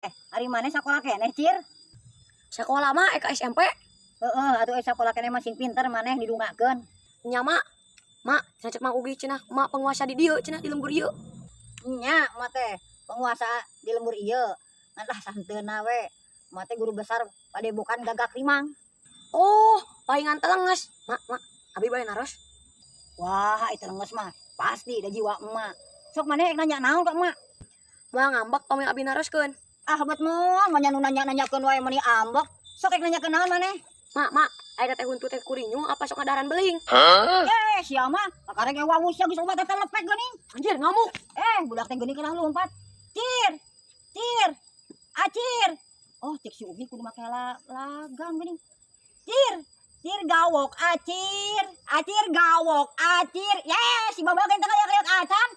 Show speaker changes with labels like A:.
A: Hari mana sekolah keneh, Cir?
B: Sekolah mah Eka SMP.
A: Atuh sekolah keneh masih pinter maneh didungakeun.
B: Nya mak cacak mang ugi cenah mak penguasa di dieu cenah di lembur ieu.
A: Nya mah teh penguasa di lembur ieu. Ngan santeuna we. Mah teh guru besar padepokan Gagak Limang.
B: Oh, palingan telenges. Mak, abi bae naros.
A: Wah, itu leungeus mah pasti da jiwa emak. Sok maneh nanya naon ka emak?
B: Moal ngambek pami abi naroskeun.
A: Ah, bet moal mah nya nanya-nanyakeun wae meuni ambek. Sok rek nanyakeun naon maneh?
B: Mak, aya teh huntu teh kurinyu apa sok ngadaran beling?
A: Sia mah kakarek wawus geus obat teh lepek geuning.
B: Anjir ngamuk.
A: Budak teh geuning kenah lompat. Cir. Acir. Oh, cek si Ugi kudu make lagam geuning. Cir gawok acir. Acir gawok acir. Si babagan teh kayak acan.